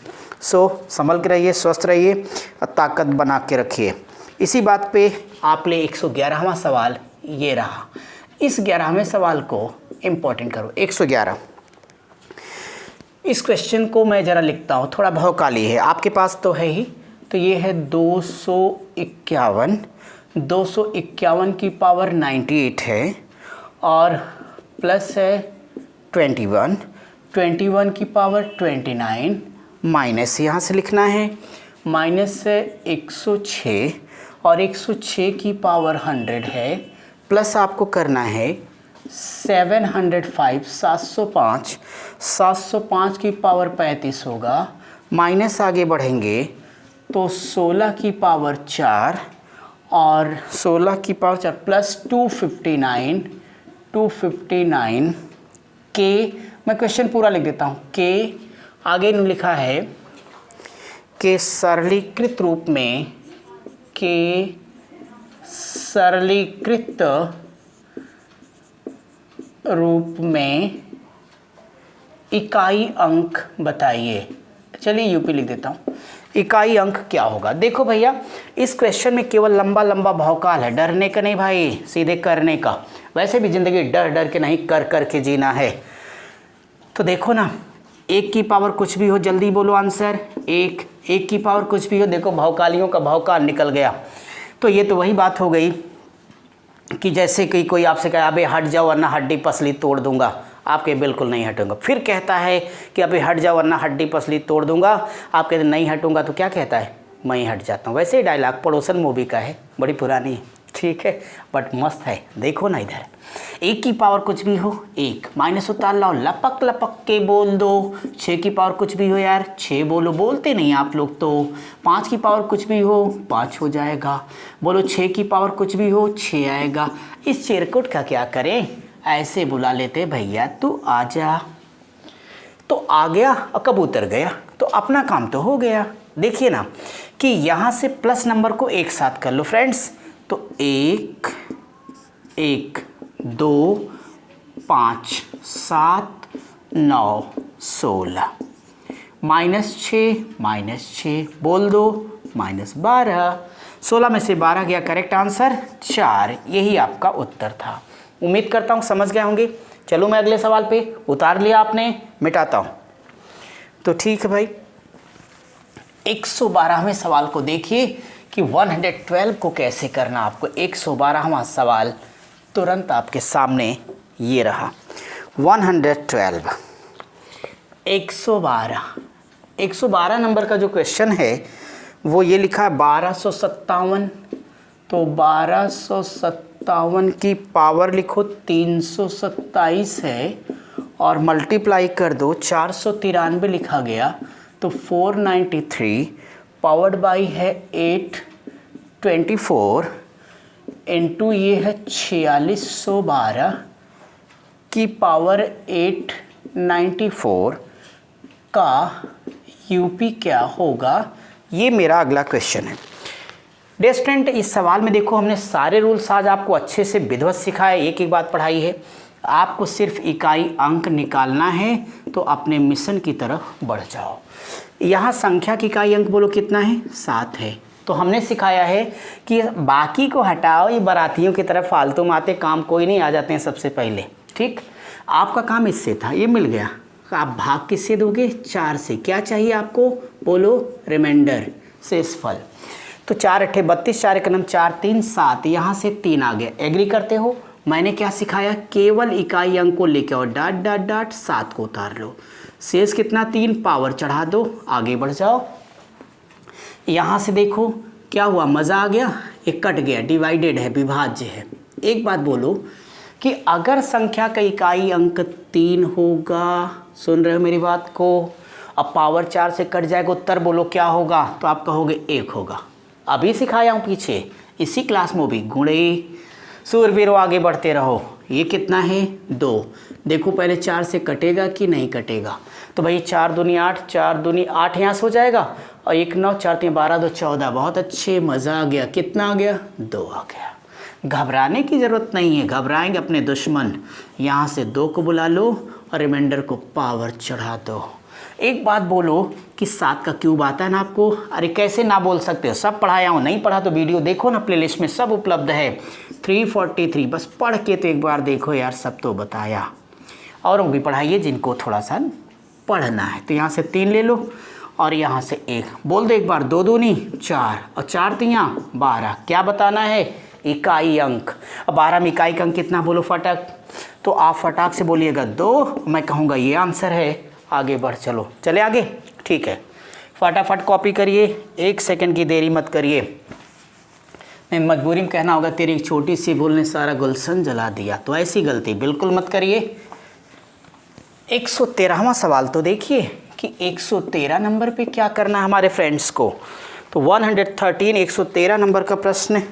सो संभल के रहिए, स्वस्थ रहिए और ताकत बना के रखिए। इसी बात पे आप लिए 111वां सवाल ये रहा। इस 11वें सवाल को इम्पोर्टेंट करो। 111, इस क्वेश्चन को मैं ज़रा लिखता हूँ, थोड़ा भौकाली है, आपके पास तो है ही। तो ये है 251, 251 की पावर 98 है, और प्लस है 21, 21 की पावर 29, माइनस यहाँ से लिखना है, माइनस है 106, और 106 की पावर 100 है, प्लस आपको करना है 705, 705, 705 की पावर 35 होगा, माइनस आगे बढ़ेंगे तो 16 की पावर 4, और 16 की पावर 4 प्लस 259, 259 के, मैं क्वेश्चन पूरा लिख देता हूँ। के आगे लिखा है के सरलीकृत रूप में, के सरलीकृत रूप में इकाई अंक बताइए। चलिए यूपी लिख देता हूँ। इकाई अंक क्या होगा? देखो भैया, इस क्वेश्चन में केवल लंबा लंबा भौकाल है, डरने का नहीं भाई, सीधे करने का। वैसे भी ज़िंदगी डर डर के नहीं, कर कर के जीना है। तो देखो ना, 1 की पावर कुछ भी हो, जल्दी बोलो आंसर। 1 की पावर कुछ भी हो, देखो भौकालियों का भौकाल निकल गया। तो ये तो वही बात हो गई कि जैसे कि कोई आपसे कहे अबे हट जाओ वरना हड्डी पसली तोड़ दूंगा, आपके बिल्कुल नहीं हटूंगा। फिर कहता है कि अबे हट जाओ वरना हड्डी पसली तोड़ दूंगा, आप कहते नहीं हटूंगा, तो क्या कहता है? मैं ही हट जाता हूँ। वैसे ही डायलॉग पड़ोसन मूवी का है, बड़ी पुरानी है, ठीक है, बट मस्त है। देखो ना इधर, 1 की पावर कुछ भी हो 1, माइनस उतार लाओ, लपक लपक के बोल दो। 6 की पावर कुछ भी हो यार 6 बोलो, बोलते नहीं आप लोग तो। 5 की पावर कुछ भी हो 5 हो जाएगा। बोलो 6 की पावर कुछ भी हो 6 आएगा। इस चिरकुट का क्या करें, ऐसे बुला लेते, भैया तू आजा। तो आ गया और कबूतर गया, तो अपना काम तो हो गया। देखिए ना कि यहाँ से प्लस नंबर को एक साथ कर लो फ्रेंड्स, तो 1 1 2 5 7 9 16, -6 बोल दो, -12। 16 में से 12 गया, करेक्ट आंसर 4। यही आपका उत्तर था। उम्मीद करता हूँ समझ गए होंगे। चलो मैं अगले सवाल पे, उतार लिया आपने, मिटाता हूँ। तो ठीक है भाई, 112वें सवाल को देखिए कि 112 को कैसे करना आपको। 112वां सवाल तुरंत आपके सामने ये रहा। 112, 112 नंबर का जो क्वेश्चन है वो ये लिखा है 1257। तो 1257 की पावर लिखो 327 है, और मल्टीप्लाई कर दो, 493 लिखा गया, तो 493 पावर्ड बाई है 824 इंटू ये है 4612 की पावर 894 का यूपी क्या होगा? ये मेरा अगला क्वेश्चन है। डियर स्टूडेंट, इस सवाल में देखो हमने सारे रूल्स आज आपको अच्छे से विधिवत सिखाए, एक एक बात पढ़ाई है। आपको सिर्फ इकाई अंक निकालना है, तो अपने मिशन की तरफ बढ़ जाओ। यहाँ संख्या की इकाई अंक बोलो कितना है, 7 है। तो हमने सिखाया है कि बाकी को हटाओ, ये बारातियों की तरफ फालतू माते काम कोई नहीं, आ जाते हैं सबसे पहले। ठीक, आपका काम इससे था, ये मिल गया। आप भाग किससे दोगे, 4 से। क्या चाहिए आपको, बोलो रिमाइंडर, शेषफल। तो 4 अट्ठे 32, 4 एक नम 4 3 7, यहाँ से 3 आ गया। एग्री करते हो? मैंने क्या सिखाया, केवल इकाई अंक को लेके आओ, डाट डाट डाट 7 को उतार लो, शेष कितना 3, पावर चढ़ा दो, आगे बढ़ जाओ। यहाँ से देखो क्या हुआ, मज़ा आ गया, एक कट गया, डिवाइडेड है, विभाज्य है। एक बात बोलो कि अगर संख्या का इकाई अंक 3 होगा, सुन रहे हो मेरी बात को, अब पावर 4 से कट जाएगा, उत्तर बोलो क्या होगा, तो आप कहोगे 1 होगा। अभी सिखाया हूँ पीछे इसी क्लास में भी, गुणे सूरवीरों आगे बढ़ते रहो। ये कितना है, 2। देखो पहले 4 से कटेगा कि नहीं कटेगा, तो भाई 4 दूनी 8, 4 दूनी 8 यहाँ से हो जाएगा, और 1 9, 4 3 12 2 14। बहुत अच्छे, मज़ा आ गया। कितना आ गया, 2 आ गया। घबराने की ज़रूरत नहीं है, घबराएंगे अपने दुश्मन। यहाँ से 2 को बुला लो और रिमाइंडर को पावर चढ़ा दो। एक बात बोलो कि 7 का क्यूब आता है ना आपको, अरे कैसे ना बोल सकते हो, सब पढ़ाया हूँ, नहीं पढ़ा तो वीडियो देखो ना, प्लेलिस्ट में सब उपलब्ध है। 343, बस पढ़ के तो एक बार देखो यार, सब तो बताया। औरों भी पढ़ाइए जिनको थोड़ा सा पढ़ना है। तो यहाँ से 3 ले लो और यहाँ से 1 बोल दो एक बार, 2 दूनी 4 और 4 3 12। क्या बताना है, इकाई अंक। अब 12 में इकाई अंक कितना बोलो फटाक, तो आप फटाक से बोलिएगा 2, मैं कहूँगा ये आंसर है। आगे बढ़ चलो, चले आगे, ठीक है। फटाफट कॉपी करिए, 1 सेकंड की देरी मत करिए। मैं मजबूरी में कहना होगा, तेरी एक छोटी सी भूल ने सारा गुलशन जला दिया, तो ऐसी गलती बिल्कुल मत करिए। 113वां सवाल तो देखिए कि 113 नंबर पे क्या करना है हमारे फ्रेंड्स को। तो 113 113 नंबर का प्रश्न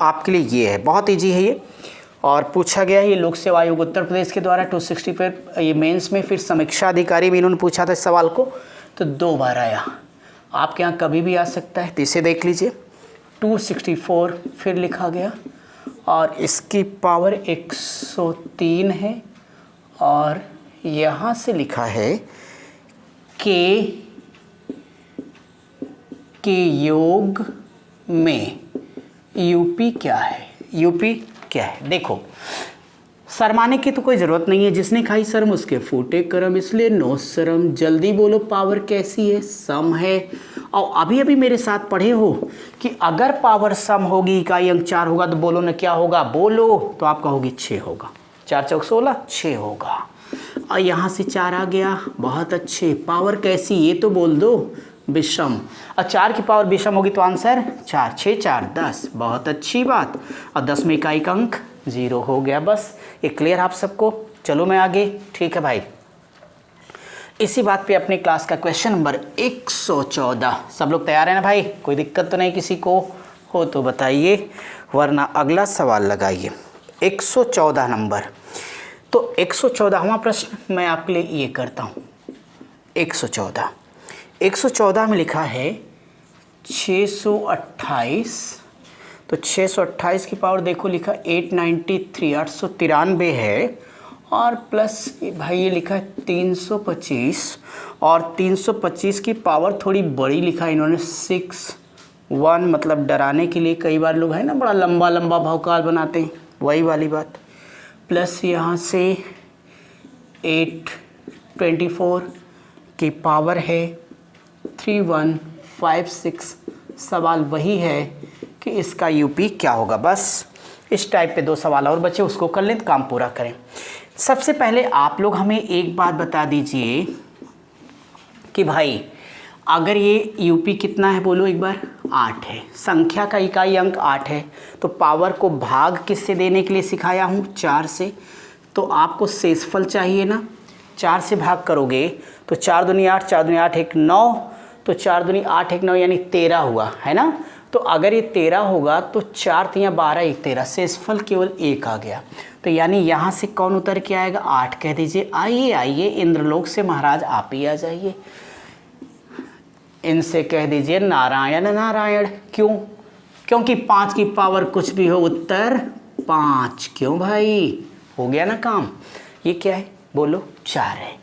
आपके लिए ये है, बहुत ईजी है ये, और पूछा गया है ये लोक सेवा आयोग उत्तर प्रदेश के द्वारा 260 पे ये मेंस में, फिर समीक्षा अधिकारी भी इन्होंने पूछा था इस सवाल को, तो 2 बार आया। आपके यहाँ कभी भी आ सकता है, तो इसे देख लीजिए। 264 फिर लिखा गया, और इसकी पावर 103 है, और यहाँ से लिखा है के योग में यूपी क्या है, यूपी क्या है। देखो शर्माने की तो कोई ज़रूरत नहीं है, जिसने खाई शर्म उसके फूटे कर्म, इसलिए नो शर्म। जल्दी बोलो, पावर कैसी है, सम है। और अभी अभी मेरे साथ पढ़े हो कि अगर पावर सम होगी, इकाई अंक 4 होगा, तो बोलो ना क्या होगा, बोलो, तो आप कहोगे 6 होगा। 4 चौक 16, 6 होगा। और यहाँ से 4 आ गया, बहुत अच्छे। पावर कैसी, ये तो बोल दो, विषम। और 4 की पावर विषम होगी तो आंसर 4 6 4 10, बहुत अच्छी बात। और 10 में इकाई का अंक 0 हो गया। बस ये क्लियर आप सबको। चलो मैं आगे, ठीक है भाई। इसी बात पे अपनी क्लास का क्वेश्चन नंबर 114, सब लोग तैयार हैं ना भाई, कोई दिक्कत तो नहीं किसी को, हो तो बताइए, वरना अगला सवाल लगाइए। 114 नंबर, तो 114वां प्रश्न मैं आपके लिए ये करता हूँ। 114 में लिखा है 628, तो 628 की पावर देखो लिखा 893 893 है, और प्लस भाई ये लिखा है 325, और 325 की पावर थोड़ी बड़ी लिखा है इन्होंने 61, मतलब डराने के लिए कई बार लोग है ना बड़ा लंबा लंबा भौकाल बनाते हैं, वही वाली बात। प्लस यहाँ से 824 की पावर है 3156। सवाल वही है कि इसका यूपी क्या होगा। बस इस टाइप पे 2 सवाल और बचे, उसको कर लें तो काम पूरा करें। सबसे पहले आप लोग हमें एक बात बता दीजिए कि भाई अगर ये यूपी कितना है बोलो एक बार, 8 है, संख्या का इकाई अंक 8 है, तो पावर को भाग किससे देने के लिए सिखाया हूँ, 4 से। तो आपको शेषफल चाहिए ना, 4 से भाग करोगे तो 4 दूनी 8, 4 दूनी 8 1 9, तो 4 दूनी 8 1 9 यानी 13 हुआ है ना। तो अगर ये 13 होगा तो 4 3 12 1 13, शेषफल केवल 1 आ गया। तो यानी यहाँ से कौन उतर के आएगा, 8 कह दीजिए। आइए आइए इंद्रलोक से महाराज आप ही आ जाइए, इनसे कह दीजिए नारायण नारायण। क्यों, क्योंकि 5 की पावर कुछ भी हो उत्तर 5। क्यों भाई, हो गया ना काम। ये क्या है बोलो, 4 है।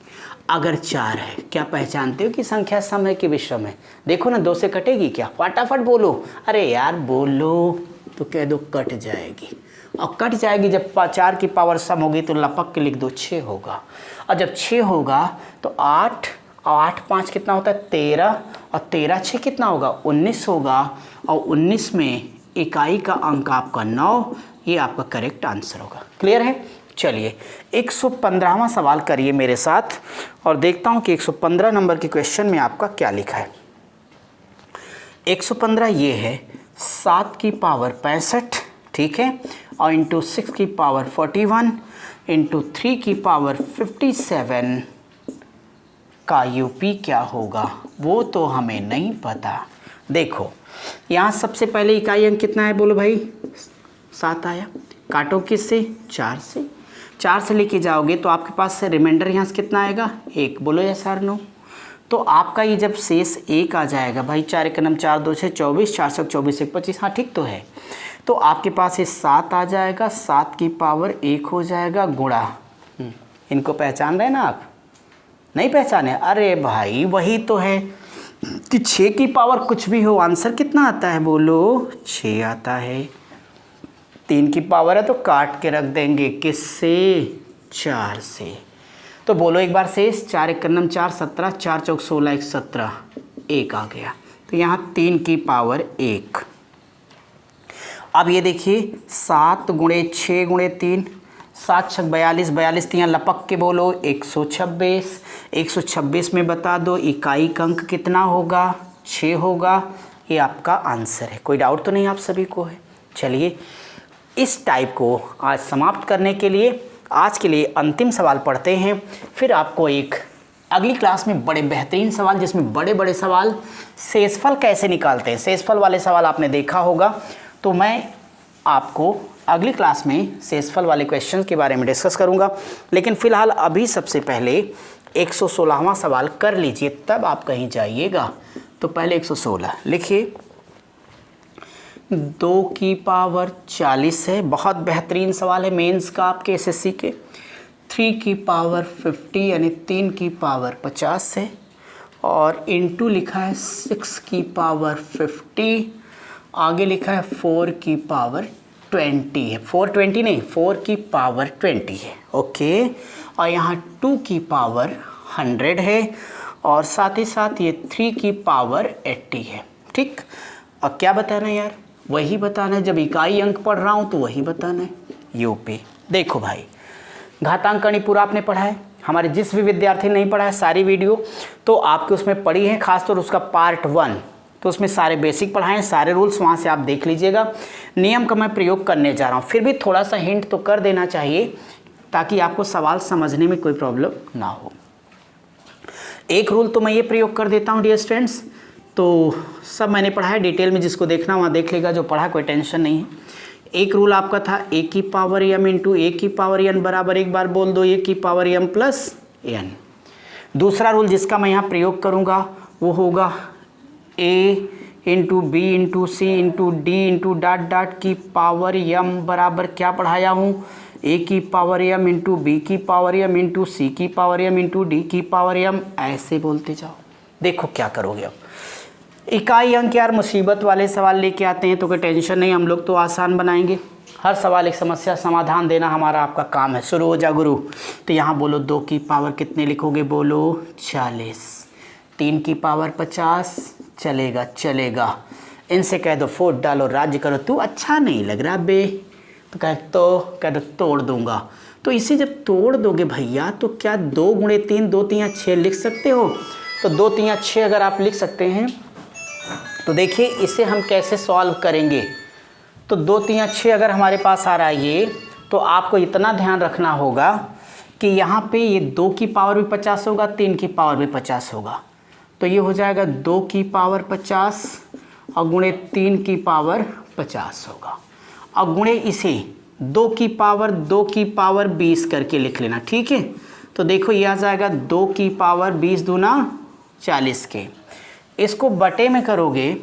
अगर 4 है, क्या पहचानते हो कि संख्या सम है कि विषम है? देखो ना, 2 से कटेगी क्या? फटाफट बोलो। अरे यार बोलो, तो कह दो कट जाएगी। और कट जाएगी जब 4 की पावर सम होगी तो लपक के लिख दो 6 होगा। और जब 6 होगा तो 8 और 8 5 कितना होता है? 13, और 13 6 कितना होगा? 19 होगा। और 19 में इकाई का अंक आपका 9, ये आपका करेक्ट आंसर होगा। क्लियर है? चलिए 115वां सवाल करिए मेरे साथ और देखता हूँ कि 115 नंबर के क्वेश्चन में आपका क्या लिखा है। 115 ये है 7 की पावर 65, ठीक है, और इंटू 6 की पावर 41 इंटू 3 की पावर 57 का यूपी क्या होगा? वो तो हमें नहीं पता। देखो यहाँ सबसे पहले इकाई अंक कितना है? बोलो भाई 7 आया। काटो किससे? 4 से। 4 से लेके जाओगे तो आपके पास से रिमाइंडर यहाँ से कितना आएगा? 1। बोलो यस और नो। तो आपका ये जब शेष 1 आ जाएगा भाई, 4 1 9 4 2 6 24, 4 7 24 1 25, हाँ ठीक तो है। तो आपके पास ये 7 आ जाएगा, 7 की पावर 1 हो जाएगा गुणा, इनको पहचान रहे ना आप? नहीं पहचाने? अरे भाई वही तो है कि 6 की पावर कुछ भी हो, आंसर कितना आता है? बोलो 6 आता है। 3 की पावर है तो काट के रख देंगे, किससे? 4 से। तो बोलो एक बार शेष, 4 1 9 4 17, 4 4 16 1 17, 1 आ गया। तो यहाँ 3 की पावर 1। अब ये देखिए 7 गुणे 6 गुणे 3, 7 6 42, 42 3 लपक के बोलो 126। 126 में बता दो इकाई का अंक कितना होगा? 6 होगा। ये आपका आंसर है। कोई डाउट तो नहीं आप सभी को है? चलिए इस टाइप को आज समाप्त करने के लिए आज के लिए अंतिम सवाल पढ़ते हैं, फिर आपको एक अगली क्लास में बड़े बेहतरीन सवाल जिसमें बड़े बड़े सवाल, शेषफल कैसे निकालते हैं, शेषफल वाले सवाल आपने देखा होगा, तो मैं आपको अगली क्लास में शेषफल वाले क्वेश्चन के बारे में डिस्कस करूंगा। लेकिन फ़िलहाल अभी सबसे पहले 116वां सवाल कर लीजिए, तब आप कहीं जाइएगा। तो पहले 116 लिखिए। 2 की पावर 40 है, बहुत बेहतरीन सवाल है मेंस का आपके एसएससी के। 3 की पावर 50 यानी 3 की पावर 50 है, और इनटू लिखा है 6 की पावर 50, आगे लिखा है 4 की पावर 20 है। 420 नहीं, 4 की पावर 20 है। ओके, और यहाँ 2 की पावर 100 है, और साथ ही साथ ये 3 की पावर 80 है। ठीक, और क्या बताना है यार? वही बताना है, जब इकाई अंक पढ़ रहा हूँ तो वही बताना है। यूपी देखो भाई, घातांकनी पूरा आपने पढ़ा है, हमारे जिस भी विद्यार्थी ने नहीं पढ़ा है सारी वीडियो तो आपके उसमें पढ़ी है, खासतौर उसका पार्ट 1, तो उसमें सारे बेसिक पढ़ाए हैं, सारे रूल्स वहाँ से आप देख लीजिएगा। नियम का मैं प्रयोग करने जा रहा हूँ, फिर भी थोड़ा सा हिंट तो कर देना चाहिए ताकि आपको सवाल समझने में कोई प्रॉब्लम ना हो। एक रूल तो मैं ये प्रयोग कर देता हूँ डियर स्टूडेंट्स, तो सब मैंने पढ़ा है डिटेल में, जिसको देखना वहाँ देख लेगा, जो पढ़ा कोई टेंशन नहीं है। एक रूल आपका था a की पावर m इंटू ए की पावर n बराबर, एक बार बोल दो a की पावर m प्लस n। दूसरा रूल जिसका मैं यहाँ प्रयोग करूँगा वो होगा a into B into C into D into dot dot की पावर m बराबर क्या पढ़ाया हूँ? a की पावर m इंटू बी की पावर m इंटू सी की पावर m इंटू डी की पावर m, ऐसे बोलते जाओ। देखो क्या करोगे अब। इकाई अंक यार मुसीबत वाले सवाल लेके आते हैं तो कोई टेंशन नहीं, हम लोग तो आसान बनाएंगे। हर सवाल एक समस्या समाधान देना हमारा आपका काम है। शुरू हो जा गुरु। तो यहाँ बोलो 2 की पावर कितने लिखोगे? बोलो 40। 3 की पावर 50, चलेगा चलेगा। इनसे कह दो फूट डालो राज्य करो, तू अच्छा नहीं लग रहा बे, तो कह दो तोड़ दूंगा। तो इसे जब तोड़ दोगे भैया तो क्या 2 गुणे 3 2 3 6 लिख सकते हो? तो 2 3 6 अगर आप लिख सकते हैं तो देखिए इसे हम कैसे सॉल्व करेंगे। तो 2 3 6 अगर हमारे पास आ रहा है ये, तो आपको इतना ध्यान रखना होगा कि यहाँ पे ये 2 की पावर भी 50 होगा, 3 की पावर भी 50 होगा। तो ये हो जाएगा 2 की पावर 50 और गुणे 3 की पावर 50 होगा, और गुणे इसे 2 की पावर 20 करके लिख लेना। ठीक है, तो देखो ये आ जाएगा 2 की पावर 20 दूना 40 के। इसको बटे में करोगे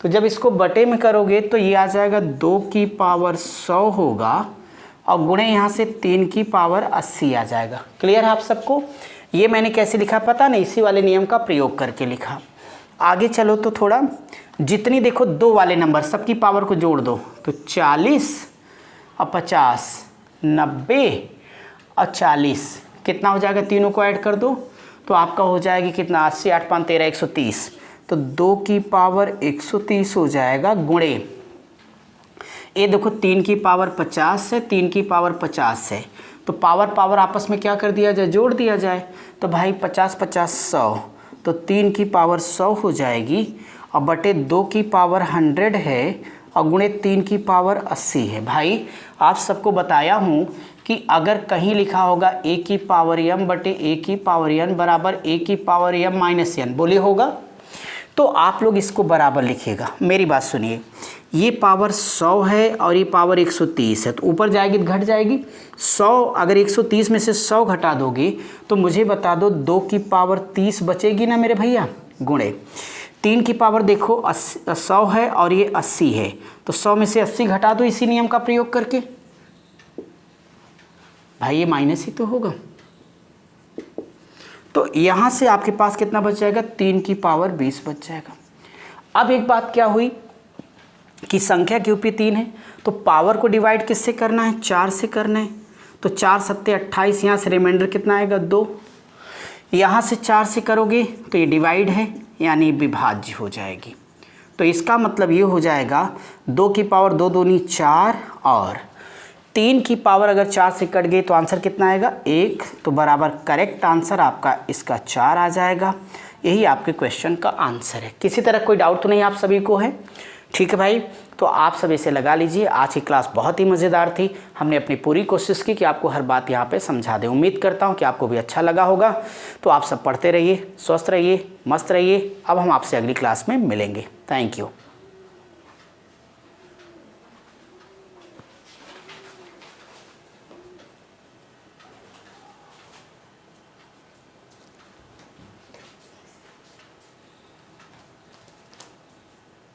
तो जब इसको बटे में करोगे तो ये आ जाएगा 2 की पावर 100 होगा, और गुणे यहाँ से 3 की पावर 80 आ जाएगा। क्लियर है आप सबको? ये मैंने कैसे लिखा पता नहीं, इसी वाले नियम का प्रयोग करके लिखा। आगे चलो तो थोड़ा, जितनी देखो 2 वाले नंबर सबकी पावर को जोड़ दो तो 40 और 50, 90 और 40, कितना हो जाएगा, तीनों को ऐड कर दो तो आपका हो जाएगी कितना, 80, 8, 5, 13, 130, तो 2 की पावर 130 हो जाएगा गुणे, ये देखो 3 की पावर 50 है, 3 की पावर 50 है, तो पावर पावर आपस में क्या कर दिया जाए, जोड़ दिया जाए। तो भाई 50 50 100, तो 3 की पावर 100 हो जाएगी और बटे 2 की पावर 100 है और गुणे 3 की पावर 80 है। भाई आप सबको बताया हूँ कि अगर कहीं लिखा होगा a की पावर m बटे a की पावर n बराबर a की पावर m माइनस n बोले होगा, तो आप लोग इसको बराबर लिखिएगा। मेरी बात सुनिए, ये पावर 100 है और ये पावर 130 है, तो ऊपर जाएगी तो घट जाएगी। 100 अगर 130 में से 100 घटा दोगे तो मुझे बता दो 2 की पावर 30 बचेगी ना मेरे भैया, गुणे 3 की पावर देखो 100 है और ये 80 है, तो 100 में से 80 घटा दो इसी नियम का प्रयोग करके। भाई ये माइनस ही तो होगा, तो यहाँ से आपके पास कितना बच जाएगा, 3 की पावर 20 बच जाएगा। अब एक बात क्या हुई कि संख्या के ऊपर 3 है, तो पावर को डिवाइड किससे करना है, 4 से करना है, तो 4 सत्ते 28, यहाँ से रिमाइंडर कितना आएगा 2, यहाँ से 4 से करोगे तो ये डिवाइड है यानी विभाज्य हो जाएगी। तो इसका मतलब ये हो जाएगा 2 की पावर 2 दूनी 4 और 3 की पावर अगर 4 से कट गई तो आंसर कितना आएगा 1, तो बराबर करेक्ट आंसर आपका इसका 4 आ जाएगा। यही आपके क्वेश्चन का आंसर है। किसी तरह कोई डाउट तो नहीं आप सभी को है? ठीक है भाई, तो आप सब इसे लगा लीजिए। आज की क्लास बहुत ही मज़ेदार थी, हमने अपनी पूरी कोशिश की कि आपको हर बात यहाँ पे समझा दें। उम्मीद करता हूँ कि आपको भी अच्छा लगा होगा। तो आप सब पढ़ते रहिए, स्वस्थ रहिए, मस्त रहिए। अब हम आपसे अगली क्लास में मिलेंगे। Thank you.